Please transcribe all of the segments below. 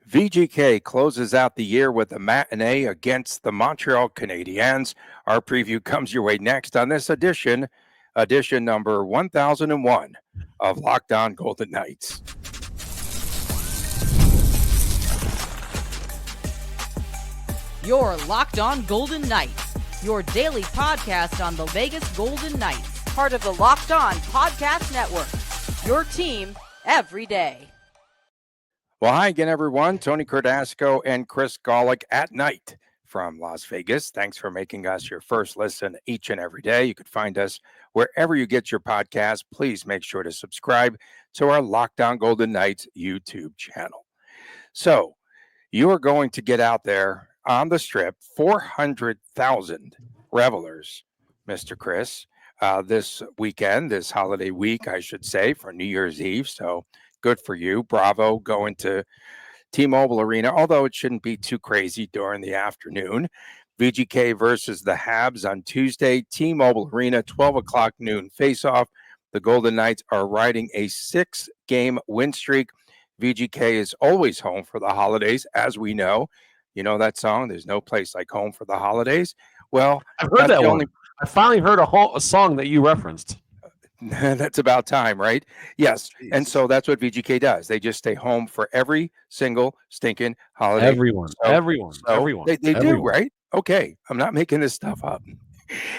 VGK closes out the year with a matinee against the Montreal Canadiens. Our preview comes your way next on this edition number 1001 of Locked On Golden Knights. You're Locked On Golden Knights, your daily podcast on the Vegas Golden Knights, part of the Locked On Podcast Network, your team every day. Well, hi again, everyone. Tony Cardasco and Chris Golick at night from Las Vegas. Thanks for making us your first listen each and every day. You can find us wherever you get your podcast. Please make sure to subscribe to our Locked On Golden Knights YouTube channel. So you are going to get out there on the strip, 400,000 revelers, Mr. Chris, this weekend, this holiday week, I should say, for New Year's Eve. So good for you. Bravo, going to T-Mobile Arena, although it shouldn't be too crazy during the afternoon. VGK versus the Habs on Tuesday, T-Mobile Arena, 12 o'clock noon face-off. The Golden Knights are riding a 6-game win streak. VGK is always home for the holidays, as we know. You know that song, There's No Place Like Home for the Holidays? Well, I've heard that one. I finally heard a song that you referenced. That's about time, right? Yes. Jeez. And so that's what VGK does. They just stay home for every single stinking holiday. Everyone. They do, right? Okay. I'm not making this stuff up.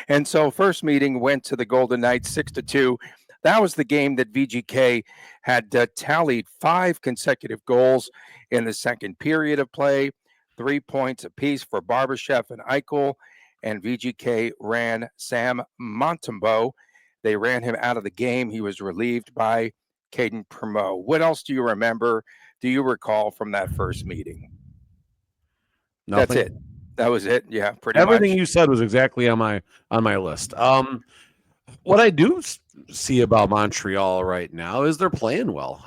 And so first meeting went to the Golden Knights 6-2. That was the game that VGK had tallied 5 consecutive goals in the second period of play, 3 points apiece for Barbashev and Eichel, and VGK ran Sam Montembeault. They ran him out of the game. He was relieved by Caden Primo. What else do you remember? Do you recall from that first meeting? Nothing. That's it. That was it. Yeah, pretty Everything much. You said was exactly on my list. What I do see about Montreal right now is they're playing well.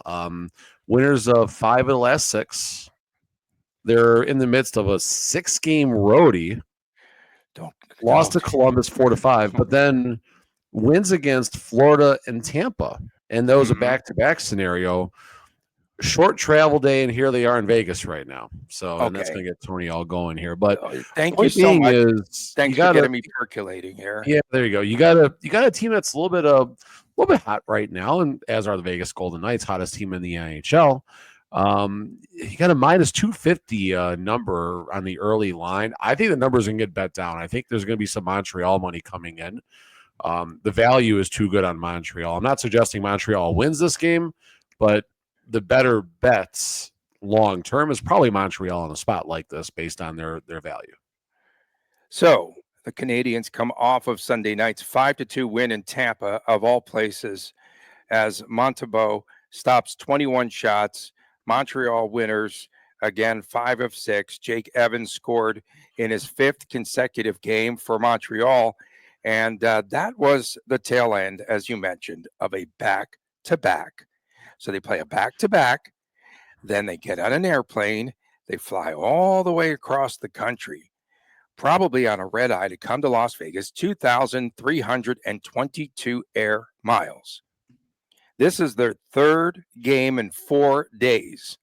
Winners of 5 of the last 6. They're in the midst of a 6-game roadie. Lost to Columbus 4-5, but then wins against Florida and Tampa, and that was a back-to-back scenario. Short travel day, and here they are in Vegas right now. So, and that's going to get Tony all going here. But thank you so much. Thanks for getting me percolating here. Yeah, there you go. You got a team that's a little bit hot right now, and as are the Vegas Golden Knights, hottest team in the NHL. You got a minus 250 number on the early line. I think the numbers are going to get bet down. I think there's going to be some Montreal money coming in. The value is too good on Montreal. I'm not suggesting Montreal wins this game, but the better bets long term is probably Montreal in a spot like this based on their value. So the Canadiens come off of Sunday night's 5-2 win in Tampa, of all places, as Montembeault stops 21 shots. Montreal winners again, 5 of 6. Jake Evans scored in his 5th consecutive game for Montreal. And that was the tail end, as you mentioned, of a back-to-back. So they play a back-to-back, then they get on an airplane, they fly all the way across the country, probably on a red eye to come to Las Vegas, 2,322 air miles. This is their 3rd game in 4 days.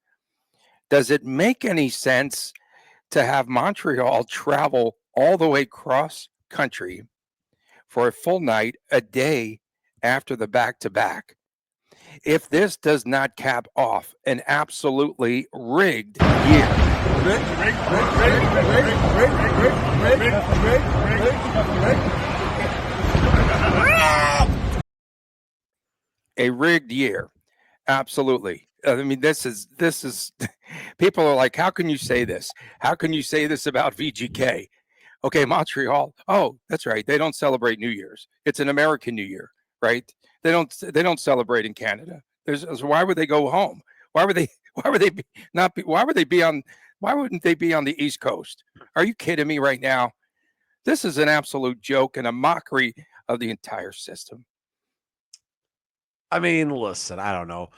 Does it make any sense to have Montreal travel all the way across country for a full night, a day after the back-to-back? If this does not cap off an absolutely rigged year. A rigged year. Absolutely. I mean, this is people are like, how can you say this? How can you say this about VGK? Okay, Montreal. Oh, that's right. They don't celebrate New Year's. It's an American New Year, right? They don't celebrate in Canada. Why would they go home? Why wouldn't they be on the East Coast? Are you kidding me right now? This is an absolute joke and a mockery of the entire system. I mean, listen, I don't know.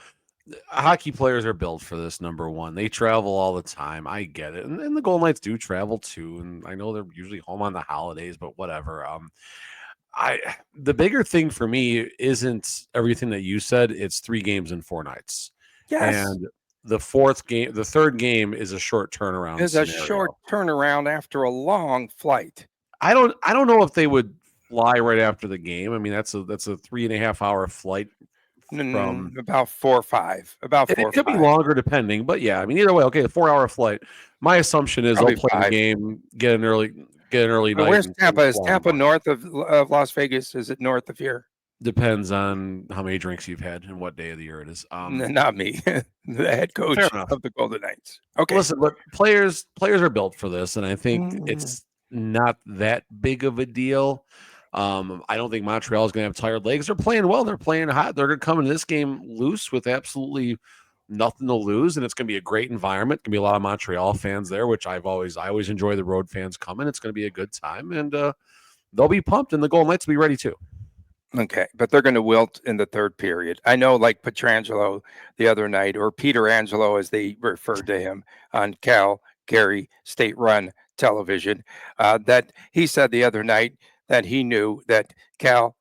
Hockey players are built for this, number one. They travel all the time. I get it. And the Golden Knights do travel too. And I know they're usually home on the holidays, but whatever. The bigger thing for me isn't everything that you said. It's 3 games in 4 nights. Yes. And the third game is a short turnaround It's a scenario. short turnaround after a long flight. I don't know if they would fly right after the game. I mean, that's a 3.5 hour flight from. About 4 or 5. About 4 It or could be 5. longer depending, but yeah, I mean, either way, okay, a 4 hour flight. My assumption is Probably they'll play 5. the game, get an early But night. where's and Tampa? Is fly in the Tampa morning. north of Las Vegas? Is it north of here? Depends on how many drinks you've had and what day of the year it is. Not me, the head coach Fair enough. of the Golden Knights. Okay. Listen, but players are built for this, and I think Mm. it's not that big of a deal. I don't think Montreal is going to have tired legs. They're playing well. They're playing hot. They're going to come into this game loose with absolutely nothing to lose, and it's going to be a great environment. Going to be a lot of Montreal fans there, which I always enjoy the road fans coming. It's going to be a good time, and they'll be pumped, and the Golden Knights will be ready too. Okay, but they're going to wilt in the third period. I know, like Pietrangelo the other night, or Peter Angelo, as they referred to him on Gary state-run television, that he said the other night that he knew that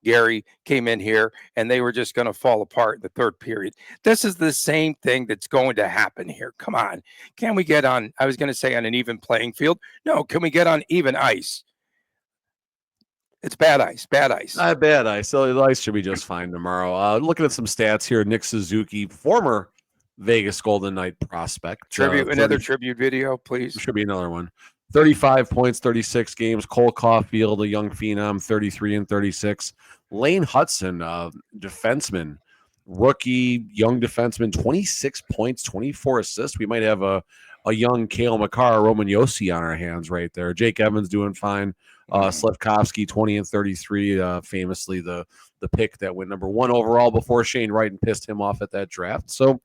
Gary came in here and they were just going to fall apart in the third period. This is the same thing that's going to happen here. Come on, can we get on? I was going to say on an even playing field. No, can we get on even ice? It's bad ice. Bad ice. Not bad ice. So the ice should be just fine tomorrow. Looking at some stats here, Nick Suzuki, former Vegas Golden Knight prospect. Another tribute video, please. Should be another one. 35 points, 36 games. Cole Caulfield, a young phenom, 33 and 36. Lane Hudson, defenseman, rookie, young defenseman, 26 points, 24 assists. We might have a young Cale Makar, Roman Yossi on our hands right there. Jake Evans doing fine. Slavkovsky, 20 and 33, famously the pick that went number 1 overall before Shane Wright and pissed him off at that draft. So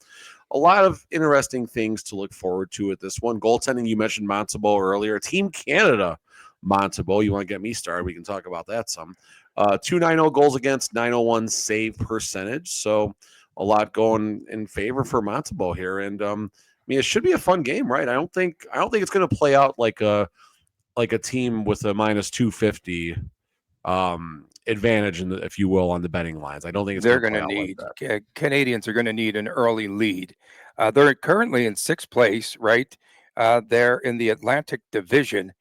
a lot of interesting things to look forward to at this one. Goaltending, you mentioned Montebo earlier. Team Canada, Montebo. You want to get me started? We can talk about that some. 290 goals against, 901 save percentage. So a lot going in favor for Montebo here. And I mean, it should be a fun game, right? I don't think it's going to play out like a team with a minus 250 advantage, if you will, on the betting lines. I don't think they're going to need Canadians are going to need an early lead. They're currently in 6th place, right? They're in the Atlantic Division.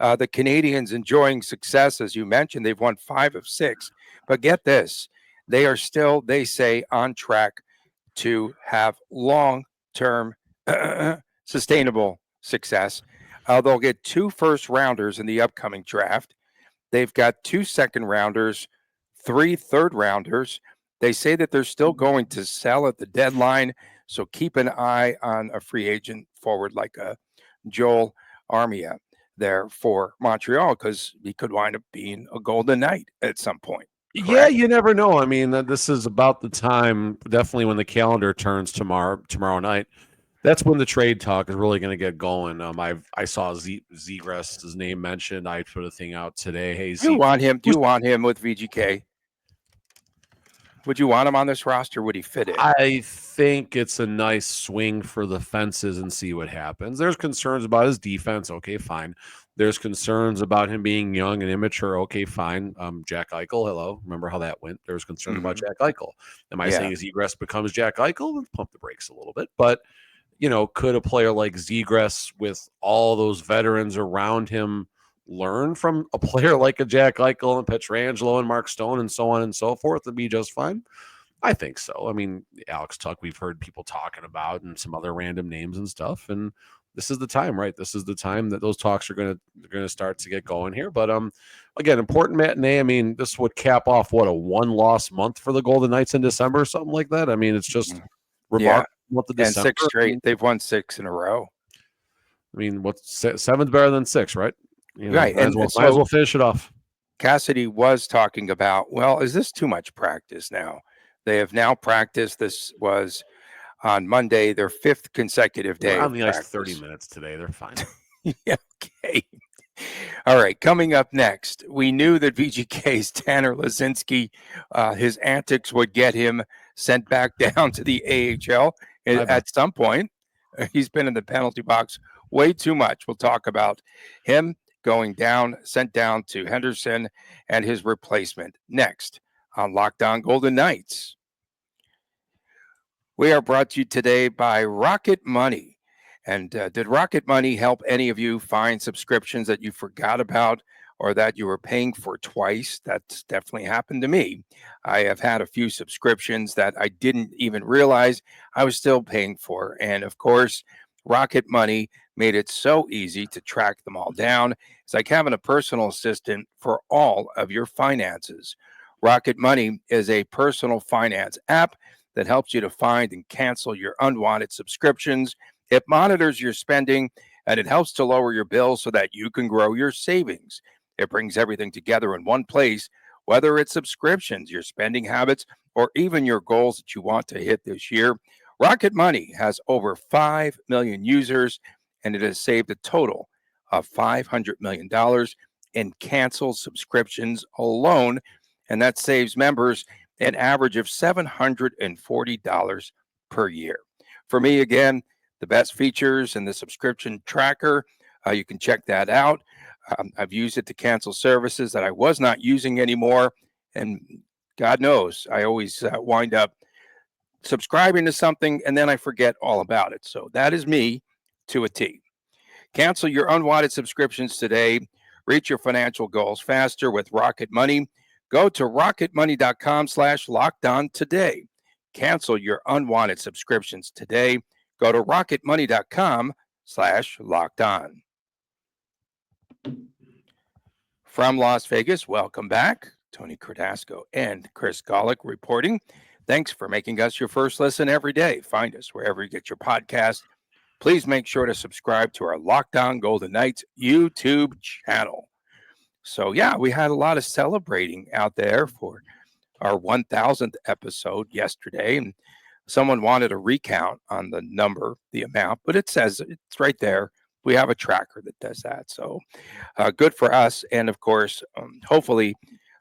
The Canadians enjoying success, as you mentioned. They've won 5 of 6. But get this, they are still, they say, on track to have long-term sustainable success. They'll get 2 first-rounders in the upcoming draft. They've got 2 second-rounders, 3 third-rounders. They say that they're still going to sell at the deadline, so keep an eye on a free agent forward like Joel Armia there for Montreal, because he could wind up being a Golden Knight at some point. Correct? Yeah, you never know. I mean, this is about the time, definitely when the calendar turns tomorrow night. That's when the trade talk is really going to get going. I saw Zegras' name mentioned. I put a thing out today. Hey, do you want him? Do you want him with VGK? Would you want him on this roster? Would he fit in? I think it's a nice swing for the fences and see what happens. There's concerns about his defense. Okay, fine. There's concerns about him being young and immature. Okay, fine. Jack Eichel, hello. Remember how that went? There's concerns about Jack Eichel. Am I saying Zegras becomes Jack Eichel? Let's pump the brakes a little bit. But could a player like Zegras with all those veterans around him learn from a player like a Jack Eichel and Pietrangelo and Mark Stone and so on and so forth and be just fine? I think so. I mean, Alex Tuck, we've heard people talking about, and some other random names and stuff. And this is the time, right? This is the time that those talks are going to start to get going here. But again, important matinee. I mean, this would cap off what, a 1-loss month for the Golden Knights in December, or something like that. I mean, it's just remarkable. And 6 straight. They've won 6 in a row. I mean, what's 7's better than 6, right? Right. Might as well finish it off. Cassidy was talking about, well, is this too much practice now? They have now practiced. This was on Monday, their 5th consecutive day. On the ice 30 minutes today. They're fine. Yeah, okay. All right. Coming up next, we knew that VGK's Tanner Lazinski, his antics would get him sent back down to the AHL at some point. He's been in the penalty box way too much. We'll talk about him going down, sent down to Henderson, and his replacement next on Locked On Golden Knights. We are brought to you today by Rocket Money. And did Rocket Money help any of you find subscriptions that you forgot about or that you were paying for twice? That's definitely happened to me. I have had a few subscriptions that I didn't even realize I was still paying for. And of course, Rocket Money made it so easy to track them all down. It's like having a personal assistant for all of your finances. Rocket Money is a personal finance app that helps you to find and cancel your unwanted subscriptions. It monitors your spending and it helps to lower your bills so that you can grow your savings. It brings everything together in one place, whether it's subscriptions, your spending habits, or even your goals that you want to hit this year. Rocket Money has over 5 million users and it has saved a total of $500 million in canceled subscriptions alone. And that saves members an average of $740 per year. For me, again, the best features in the subscription tracker, you can check that out. I've used it to cancel services that I was not using anymore. And God knows, I always wind up subscribing to something and then I forget all about it. So that is me to a T. Cancel your unwanted subscriptions today. Reach your financial goals faster with Rocket Money. Go to rocketmoney.com/lockedon today. Cancel your unwanted subscriptions today. Go to rocketmoney.com/lockedon. From Las Vegas, welcome back. Tony Cardasco and Chris Golick reporting. Thanks for making us your first listen every day. Find us wherever you get your podcast. Please make sure to subscribe to our Locked On Golden Knights YouTube channel. So, yeah, we had a lot of celebrating out there for our 1000th episode yesterday. And someone wanted a recount on the number, the amount, but it says it's right there. We have a tracker that does that. So good for us. And of course, hopefully,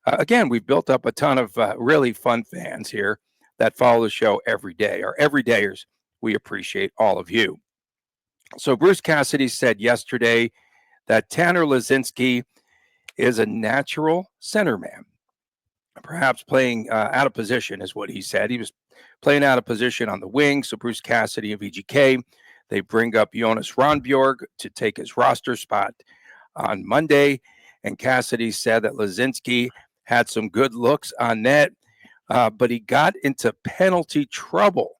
again, we've built up a ton of really fun fans here that follow the show every day. Our everydayers, we appreciate all of you. So Bruce Cassidy said yesterday that Tanner Laczynski is a natural center man, perhaps playing out of position is what he said. He was playing out of position on the wing. So Bruce Cassidy of VGK, they bring up Jonas Ronbjorg to take his roster spot on Monday. And Cassidy said that Laczynski had some good looks on net, but he got into penalty trouble.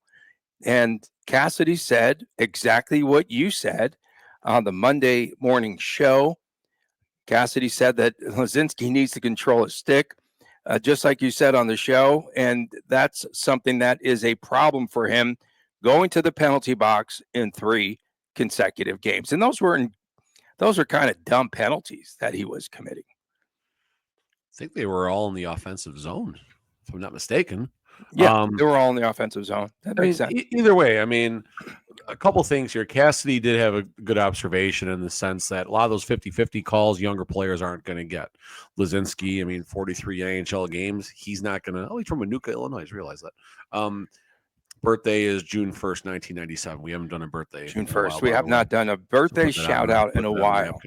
And Cassidy said exactly what you said on the Monday morning show. Cassidy said that Laczynski needs to control his stick, just like you said on the show. And that's something that is a problem for him going to the penalty box in 3 consecutive games. And those are kind of dumb penalties that he was committing. I think they were all in the offensive zone, if I'm not mistaken. Yeah, they were all in the offensive zone. That makes sense. Either way, I mean, a couple things here. Cassidy did have a good observation in the sense that a lot of those 50-50 calls younger players aren't going to get. Laczynski, I mean, 43 NHL games. He's not going to – he's from Manuka, Illinois. I just realized that. Birthday is June 1st, 1997. We haven't done a birthday. June 1st. We have not done a birthday shout out in a while.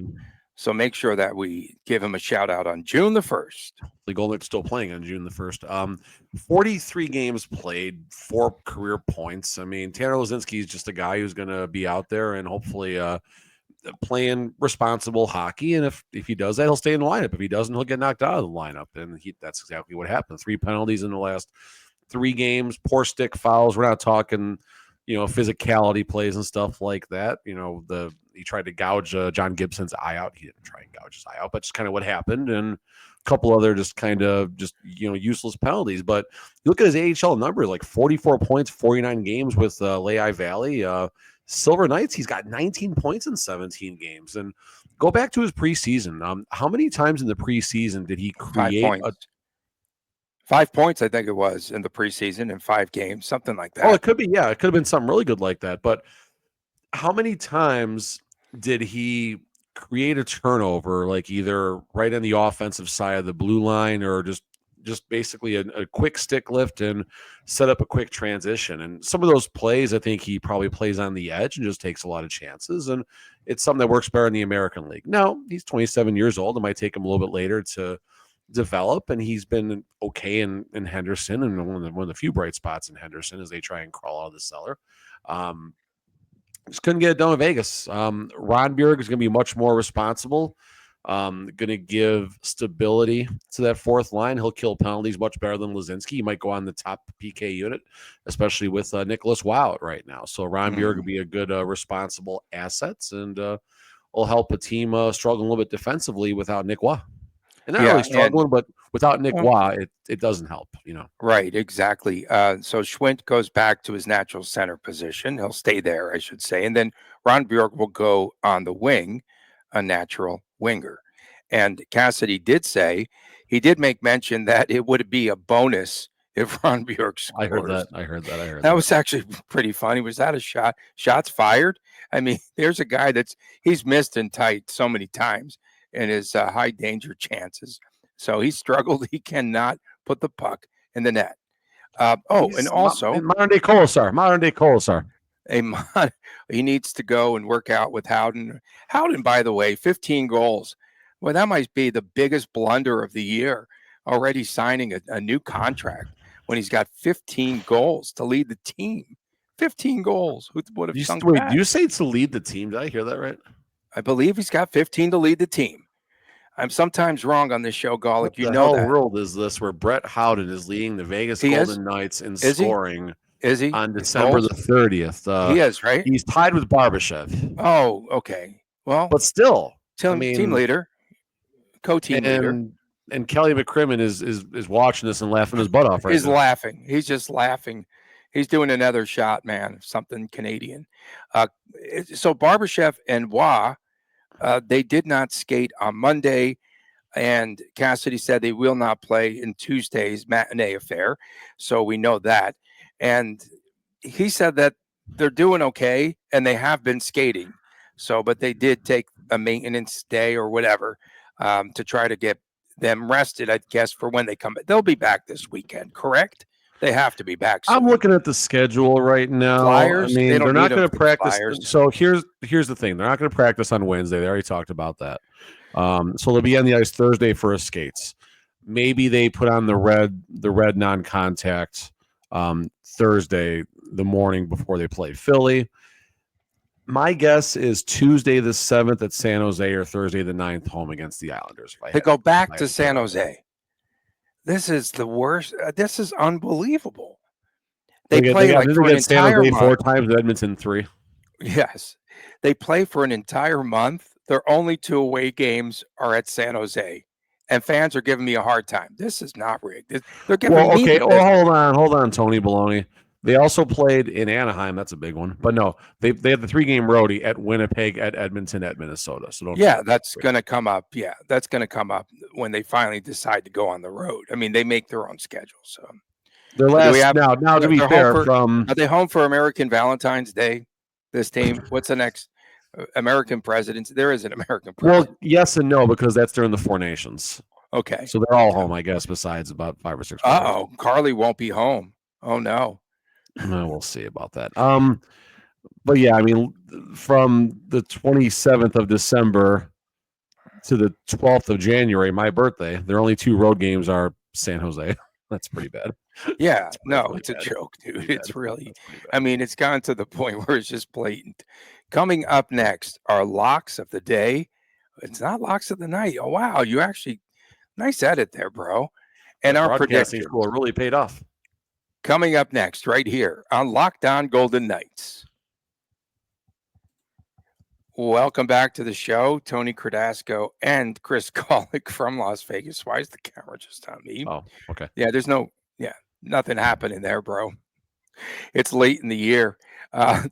So make sure that we give him a shout out on June the 1st. The Golden Knights still playing on June the 1st. 43 games played, 4 career points. I mean, Tanner Laczynski is just a guy who's going to be out there and hopefully playing responsible hockey. And if he does that, he'll stay in the lineup. If he doesn't, he'll get knocked out of the lineup. And that's exactly what happened. 3 penalties in the last 3 games, poor stick fouls. We're not talking, physicality plays and stuff like that. He tried to gouge John Gibson's eye out. He didn't try and gouge his eye out, but just kind of what happened. And a couple other useless penalties. But you look at his AHL numbers, like 44 points, 49 games with Lehigh Valley. Silver Knights, he's got 19 points in 17 games. And go back to his preseason. How many times in the preseason did he create 5 points? 5 points, I think it was, in the preseason in 5 games, something like that. Oh, it could be. Yeah, it could have been something really good like that. But how many times did he create a turnover, like either right on the offensive side of the blue line or just basically a quick stick lift and set up a quick transition? And some of those plays, I think he probably plays on the edge and just takes a lot of chances. And it's something that works better in the American League. Now, he's 27 years old. It might take him a little bit later to develop, and he's been okay in Henderson, and one of the few bright spots in Henderson as they try and crawl out of the cellar. Just couldn't get it done with Vegas. Ronberg is going to be much more responsible. Going to give stability to that fourth line. He'll kill penalties much better than Lazinski. He might go on the top PK unit, especially with Nicholas Wow right now. So Ronberg will be a good responsible assets, and will help a team struggle a little bit defensively without Nick Waugh. And not really struggling, but without Nick Waugh, it doesn't help, Right, exactly. So Schwint goes back to his natural center position. He'll stay there, I should say. And then Ron Bjork will go on the wing, a natural winger. And Cassidy did say, he did make mention that it would be a bonus if Ron Bjork scores. I heard that. That was actually pretty funny. Was that a shot? Shots fired? I mean, there's a guy he's missed in tight so many times in his high danger chances. So he struggled. He cannot put the puck in the net. And also modern day Colasar. He needs to go and work out with Howden. Howden, by the way, 15 goals. Well, that might be the biggest blunder of the year. Already signing a new contract when he's got 15 goals to lead the team. 15 goals. Who would have sunk that? Do you say to lead the team? Did I hear that right? I believe he's got 15 to lead the team. I'm sometimes wrong on this show, Golick. You know that. What world is this where Brett Howden is leading the Vegas Golden Knights in scoring? Is he? On December the 30th. He is, right? He's tied with Barbashev. Oh, okay. Well, but still, team leader, co-team leader. And Kelly McCrimmon is watching this and laughing his butt off right now. He's laughing. He's just laughing. He's doing another shot, man, something Canadian. So Barbashev and Waugh, they did not skate on Monday, and Cassidy said they will not play in Tuesday's matinee affair. So we know that. And he said that they're doing okay, and they have been skating. So, but they did take a maintenance day or whatever to try to get them rested, I guess, for when they come back. They'll be back this weekend, correct? They have to be back soon. I'm looking at the schedule right now. Flyers, I mean, they're not going to practice. Flyers. So here's the thing. They're not going to practice on Wednesday. They already talked about that. So they'll be on the ice Thursday for his skates. Maybe they put on the red non-contact Thursday, the morning before they play Philly. My guess is Tuesday the 7th at San Jose or Thursday the 9th home against the Islanders. They go back to San Jose. This is the worst. This is unbelievable. They play like for an entire month. 4 times, Edmonton 3. Yes. They play for an entire month. Their only 2 away games are at San Jose. And fans are giving me a hard time. This is not rigged. They're giving me hold on, Tony Baloney. They also played in Anaheim. That's a big one. But no, they had the 3-game roadie at Winnipeg, at Edmonton, at Minnesota. So that's going to come up. Yeah, that's going to come up when they finally decide to go on the road. I mean, they make their own schedule. So their last now to be fair, are they home for American Valentine's Day? This team. What's the next American Presidents? There is an American president. Well, yes and no, because that's during the 4 Nations. Okay, so they're all home, I guess, besides about 5 or 6. Carly won't be home. Oh no. We'll see about that. But yeah, I mean, from the 27th of December to the 12th of January, my birthday, their only 2 road games are San Jose. That's pretty bad. Yeah, it's a joke, dude. It's really, I mean, it's gotten to the point where it's just blatant. Coming up next are locks of the day. It's not locks of the night. Oh, wow. You actually, nice edit there, bro. And our prediction school really paid off. Coming up next, right here on Locked On Golden Knights. Welcome back to the show, Tony Cardasco and Chris Golick from Las Vegas. Why is the camera just on me? Oh, okay. Yeah, nothing happening there, bro. It's late in the year.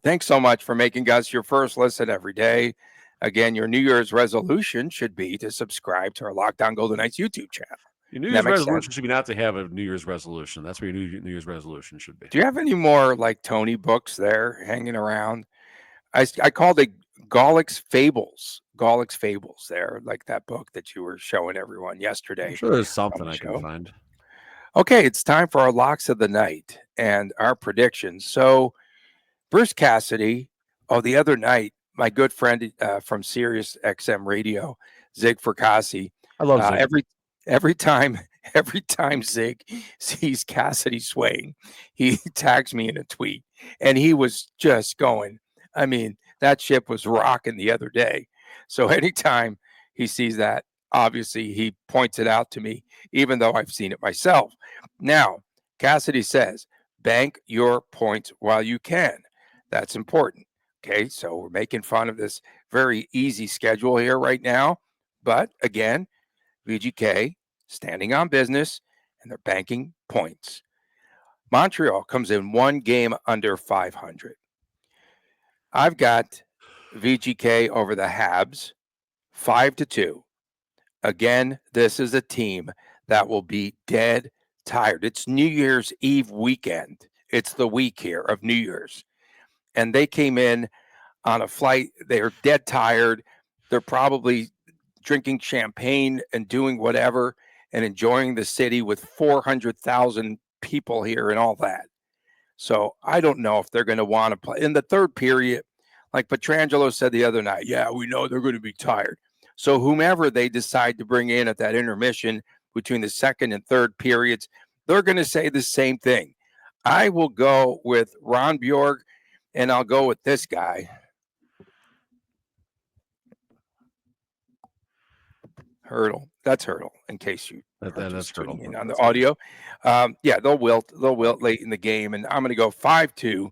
Thanks so much for making us your first listen every day. Again, your New Year's resolution should be to subscribe to our Locked On Golden Knights YouTube channel. Your New Year's resolution should be not to have a New Year's resolution. That's where your New Year's resolution should be. Do you have any more like Tony books there hanging around? I called it Golick's Fables. Golick's Fables there, like that book that you were showing everyone yesterday. I'm sure there's something I can find. Okay, it's time for our locks of the night and our predictions. So Bruce Cassidy, the other night, my good friend from Sirius XM Radio, Zig Fracassi. I love Zig. every time every time Zig sees Cassidy swaying, he tags me in a tweet, and he was just going. I mean, that ship was rocking the other day. So anytime he sees that, obviously he points it out to me, even though I've seen it myself. Now, Cassidy says, bank your points while you can. That's important. Okay, so we're making fun of this very easy schedule here right now. But again, VGK standing on business and they're banking points. Montreal comes in one game under 500. I've got VGK over the Habs 5-2. Again, this is a team that will be dead tired. It's New Year's Eve weekend. It's the week here of New Year's. And they came in on a flight. They're dead tired. They're probably drinking champagne and doing whatever and enjoying the city with 400,000 people here and all that. So I don't know if they're going to want to play in the third period. Like Petrangelo said the other night, yeah, we know they're going to be tired. So whomever they decide to bring in at that intermission between the second and third periods, they're going to say the same thing. I will go with Ron Bjorg, and I'll go with this guy. Hurdle. That's Hurdle, in case you That's tuning in Hurdle. on the audio. Yeah, they'll wilt late in the game, and I'm going to go 5-2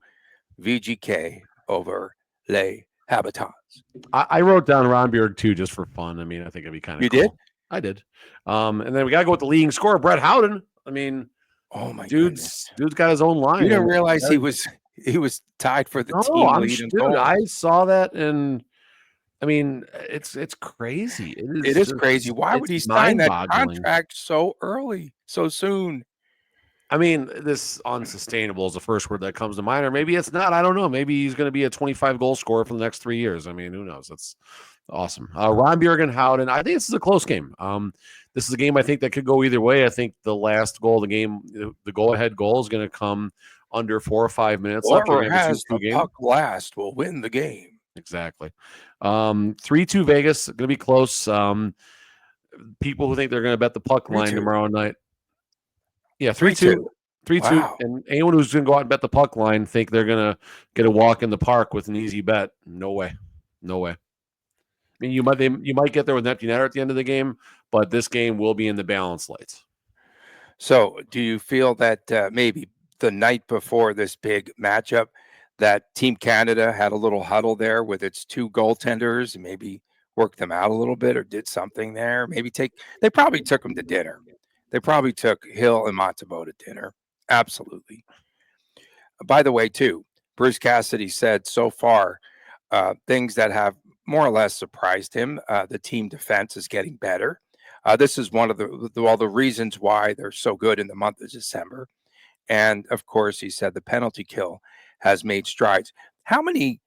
VGK over Les Habitants. I wrote down Ron Beard too, just for fun. I mean, I think it'd be kind of You cool. did? I did. And then we got to go with the leading scorer, Brett Howden. I mean, oh my dude's got his own line. You didn't realize he was tied for the team lead in goals. I saw that, and I mean, it's crazy. It is crazy. Why would he sign that contract so early, so soon? I mean, this unsustainable is the first word that comes to mind, or maybe it's not. I don't know. Maybe he's going to be a 25 goal scorer for the next 3 years. I mean, who knows? That's awesome. Ron Bjorgen Howden. I think this is a close game. This is a game I think that could go either way. I think the last goal of the game, the goal-ahead goal, is going to come under 4 or 5 minutes left. Whoever has the puck last will win the game. Exactly. 3-2 Vegas. Going to be close. People who think they're going to bet the puck line tomorrow night. Yeah, 3-2. 3-2. Wow. And anyone who's going to go out and bet the puck line think they're going to get a walk in the park with an easy bet. No way. No way. I mean, you might get there with an empty netter at the end of the game, but this game will be in the balance lights. So do you feel that maybe the night before this big matchup that Team Canada had a little huddle there with its two goaltenders and maybe worked them out a little bit or did something there? They probably took them to dinner. They probably took Hill and Montembeault to dinner. Absolutely. By the way, too, Bruce Cassidy said so far things that have more or less surprised him. The team defense is getting better. This is one of the reasons why they're so good in the month of December. And of course, he said the penalty kill has made strides. How many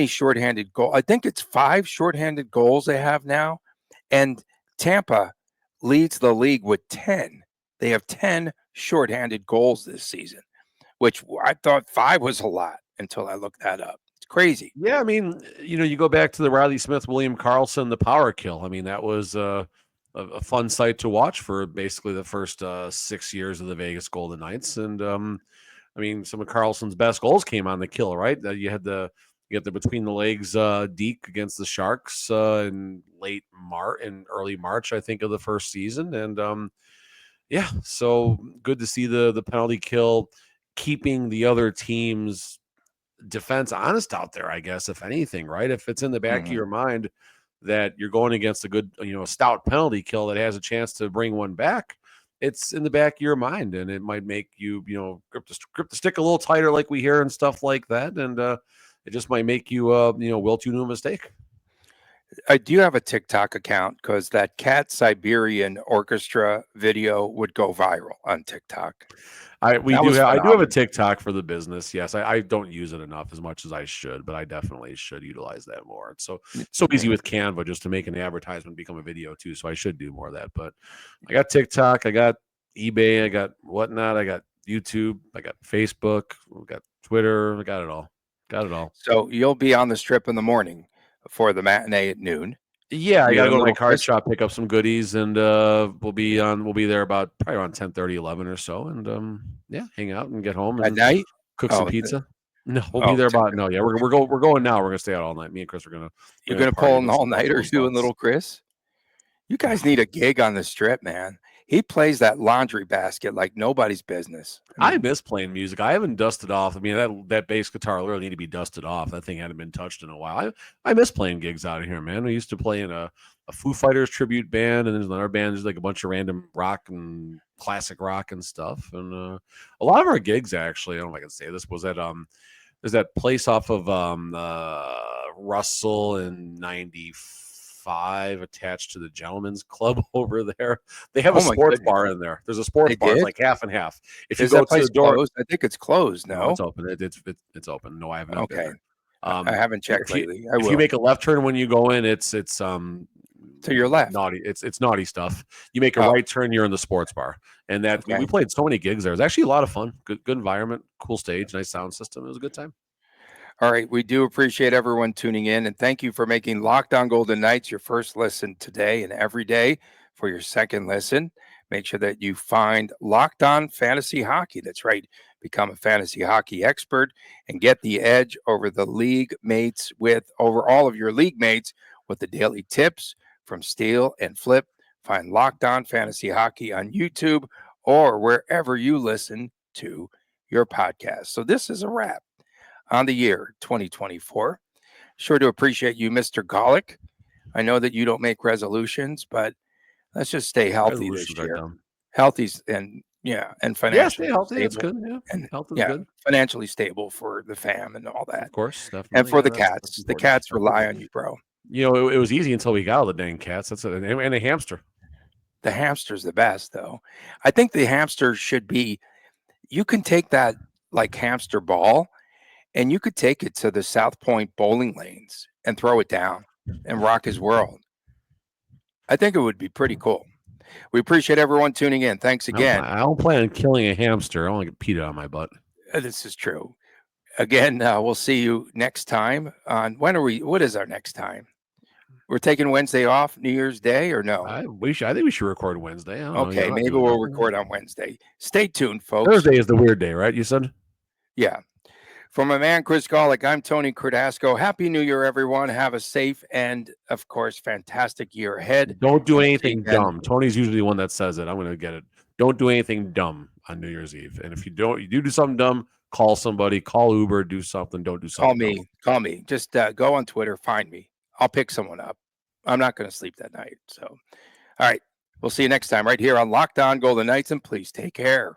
shorthanded goals? I think it's 5 shorthanded goals they have now. And Tampa leads the league with 10. They have 10 shorthanded goals this season, which I thought 5 was a lot until I looked that up. It's crazy. Yeah, I mean, you go back to the Riley Smith, William Karlsson, the power kill. I mean, that was a fun sight to watch for basically the first 6 years of the Vegas Golden Knights. And I mean, some of Karlsson's best goals came on the kill, right? You had the between the legs deke against the Sharks in early March, I think, of the first season. And yeah, so good to see the penalty kill keeping the other team's defense honest out there, I guess, if anything, right? If it's in the back of your mind that you're going against a good, a stout penalty kill that has a chance to bring one back, it's in the back of your mind, and it might make you, grip the stick a little tighter, like we hear and stuff like that. And it just might make you, wilt you to a mistake. Do you have a TikTok account? Because that Cat Siberian Orchestra video would go viral on TikTok. I do have a TikTok for the business. Yes, I don't use it enough as much as I should, but I definitely should utilize that more. It's so easy with Canva just to make an advertisement become a video too. So I should do more of that. But I got TikTok, I got eBay, I got whatnot, I got YouTube, I got Facebook, I got Twitter, I got it all. Got it all. So you'll be on the strip in the morning for the matinee at noon. Yeah, I You gotta and go to my little card Chris? shop, pick up some goodies, and we'll be there about probably around 10:30, 11 or so, and yeah, hang out and get home At and night? cook some Oh, pizza. No, we'll be oh, there about no, yeah, we're going now. We're gonna stay out all night. Me and Chris are you're gonna gonna party, pull go an to some all-nighter, Buffalo you and spots. little Chris? You guys need a gig on the strip, man. He plays that laundry basket like nobody's business. I miss playing music. I haven't dusted off. I mean, that bass guitar literally need to be dusted off. That thing hadn't been touched in a while. I miss playing gigs out of here, man. We used to play in a Foo Fighters tribute band, and there's another band. There's like a bunch of random rock and classic rock and stuff. And a lot of our gigs, actually, I don't know if I can say this, was at there's that place off of Russell in 95 attached to the Gentlemen's Club over there. They have Oh a my sports goodness. bar in there. There's a sports They bar. It's did? like half and half. If you Is go that to place the door, closed? I think it's closed, no, it's no? open. It's open. No, I have not been Okay. there. I haven't checked If you lately. I if you will. make a left turn when you go in, it's To your left. naughty. It's naughty stuff. You make a Oh, right turn, you're in the sports bar, and that we okay. played so many gigs there. It was actually a lot of fun. Good environment, cool stage, nice sound system. It was a good time. All right. We do appreciate everyone tuning in, and thank you for making Locked On Golden Knights your first listen today and every day. For your second listen, make sure that you find Locked On Fantasy Hockey. That's right. Become a fantasy hockey expert and get the edge over all of your league mates with the daily tips from Steal and Flip. Find Locked On Fantasy Hockey on YouTube or wherever you listen to your podcast. So this is a wrap on the year 2024. Sure to appreciate you, Mr. Golick. I know that you don't make resolutions, but let's just stay healthy this Resolutions are year. dumb. Healthy and Yeah, financially stay healthy. That's stable, good. Yeah, and health is good. financially stable for the fam and all that. Of course, And definitely. for Yeah, the that's cats, the important. cats rely on you, bro. You know, it was easy until we got all the dang cats. That's it, and a hamster. The hamster's the best, though. I think the hamster should be. You can take that like hamster ball, and you could take it to the South Point bowling lanes and throw it down and rock his world. I think it would be pretty cool. We appreciate everyone tuning in. Thanks again. I don't plan on killing a hamster. I want to get PETA on my butt. This is true. Again, we'll see you next time on what is our next time? We're taking Wednesday off, New Year's Day, or no? I think we should record Wednesday. I don't know. Okay, You're not maybe doing we'll nothing. record on Wednesday. Stay tuned, folks. Thursday is the weird day, right? You said? Yeah. For my man, Chris Golick, I'm Tony Cardasco. Happy New Year, everyone. Have a safe and, of course, fantastic year ahead. Don't do And we'll see anything you again. dumb. Tony's usually the one that says it. I'm going to get it. Don't do anything dumb on New Year's Eve. And if you do something dumb, call somebody, call Uber, do something. Don't do something. Call me. Just go on Twitter, find me. I'll pick someone up. I'm not going to sleep that night. So, all right. We'll see you next time right here on Locked On Golden Knights, and please take care.